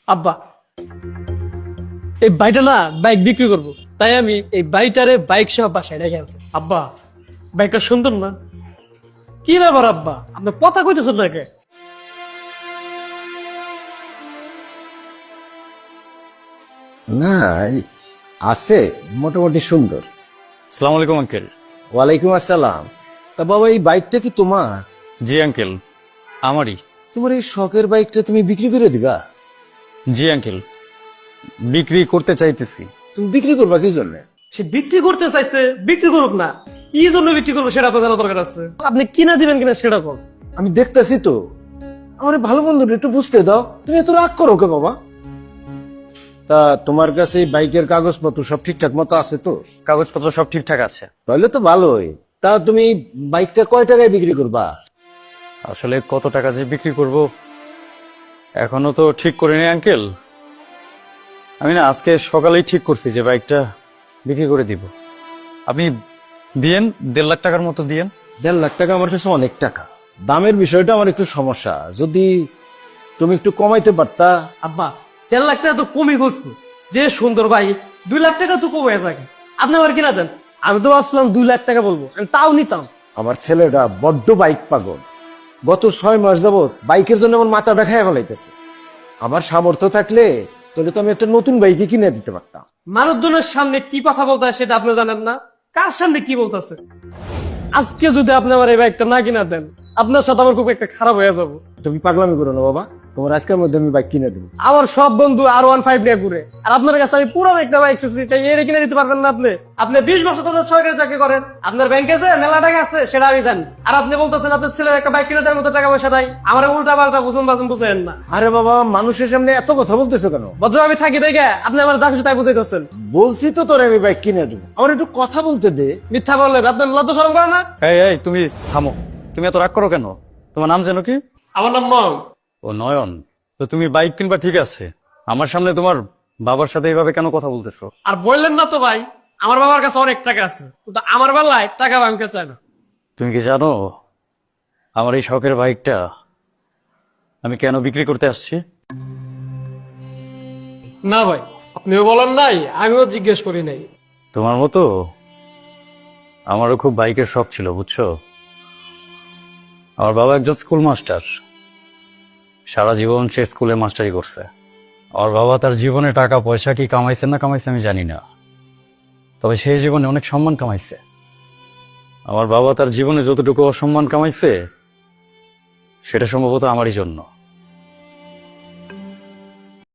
আব্বা, এই বাইকটা না বাইক বিক্রি করবো, তাই আমি এই বাইকটারে বাইক সহ বাসায় রেখে আনছি। আব্বা, বাইকটা সুন্দর না? কি ব্যাপার আব্বা, আপনি কথা কইতেছেন নাকি? না, আছে মোটামুটি সুন্দর। সালাম আলাইকুম আঙ্কেল। ওয়ালাইকুম আসসালাম। তা বাবা, এই বাইকটা কি তোমার? জি আঙ্কেল, আমারই। তোমার এই শখের বাইকটা তুমি বিক্রি করে দিবা? জি আঙ্কেল, বিক্রি করতে চাইতেছি। তুমি বিক্রি করবা কি জন্য? সে বিক্রি করতে চাইছে, বিক্রি করুক না। কি জন্য বিক্রি করবো সেটা আপনার জানা দরকার আছে। আপনি কিনা দিবেন কিনা সেটা কোন। আমি দেখতেছি তো, আমার এই ভালো বন্ধুটা একটু বুঝতে দাও। তুমি এত রাগ করো কে বাবা? তা তোমার কাছে এই বাইকের কাগজপত্র সব ঠিকঠাক মতো আছে তো? কাগজপত্র সব ঠিকঠাক আছে। তাহলে তো ভালোই। তা তুমি বাইকটা কয় টাকায় বিক্রি করবা? আসলে কত টাকা যে বিক্রি করব এখনো তো ঠিক করিনি আঙ্কেল। আমি না আজকে সকালেই ঠিক করছি যে বাইকটা বিক্রি করে দিব। আপনি দিয়েন 1.5 লাখ টাকার মতো দিয়েন। 1.5 লাখ টাকা আমার কাছে অনেক টাকা। দামের বিষয়টা আমার একটু সমস্যা, যদি তুমি একটু কমাইতে পারতা। আব্বা, 1.5 লাখ টাকা তো কমই করছে। যে সুন্দর বাইক, 2 লাখ টাকা তো কমে থাকে। আপনি আবার কিনা দেন। আমি তো আসলাম 2 লাখ টাকা বলবো, আমি তাও নিতাম। আমার ছেলেটা বড্ড বাইক পাগল। গত 6 মাস যাবত বাইকের জন্য আমার মাথা দেখায় ফেলাইতেছে। আমার সামর্থ্য থাকলে তাহলে তো আমি একটা নতুন বাইকই কিনে দিতে পারতাম। মানুষজনের সামনে কি কথা বলতে হয় সেটা আপনি জানেন না। কার সামনে কি বলতেছে? আজকে যদি আপনি আমার এই বাইকটা না কিনা দেন, আপনার সাথে আমার খুব একটা খারাপ হয়ে যাবো। তুমি পাগলামি করো না বাবা, তোমার আজকের মধ্যে আমি বাইক কিনে দেবো। আমার সব বন্ধু R15 নিয়ে ঘুরে, আর আপনার কাছে আমি পুরো একটা বাইক এসেছি, তাই এর কিনে দিতে পারবেন না আপনি? আপনি 20 বছর ধরে সরকারি চাকরি করেন, আপনার ব্যাংকে যে মেলা টাকা আছে সেটা আমি জানি। আর আপনি বলতেছেন আপনার ছেলের একটা বাইক কিনে দেওয়ার মতো টাকা পয়সা নাই। আমার উল্টা পাল্টা বুঝেন না। আরে বাবা, মানুষের সামনে এত কথা বলতেছো কেন? ভদ্র আমি থাকি দেখে আপনি আমার যা কিছু তাই বুঝাইতেছেন। বলছি তো তোর আমি বাইক কিনে দেবো, আমার একটু কথা বলতে দে। মিথ্যা বললেন, আপনার লজ্জা শরম করে না? এই তুমি থামো। তুমি এত রাগ করো কেন? তোমার নাম যেন কি? আমার নাম নয়। ও নয়ন। তো তুমি বাইক কিনবা ঠিক আছে, আমার সামনে তোমার বাবার সাথে এইভাবে কেন কথা বলতেছো? আর বললেন না তো ভাই, আমার বাবার কাছে অনেক টাকা আছে, কিন্তু আমার বেলায় টাকা ভাঙতে চায় না। তুমি কি জানো আমার এই শখের বাইকটা আমি কেন বিক্রি করতে আসছি? না ভাই, আপনিও বলেন নাই, আমিও জিজ্ঞেস করি নাই। তোমার মতো আমারও খুব বাইকের শখ ছিল, বুঝছো। আমার বাবা একজন স্কুল মাস্টার, সারা জীবন সে স্কুলে মাস্টারি করছে। আমার বাবা তার জীবনে টাকা পয়সা কি কামাইছে না কামাইছে আমি জানি না, তবে সেই জীবনে অনেক সম্মান কামাইছে। আমার বাবা তার জীবনে যতটুকু অসম্মান কামাইছে সেটা সম্ভবত আমারই জন্য।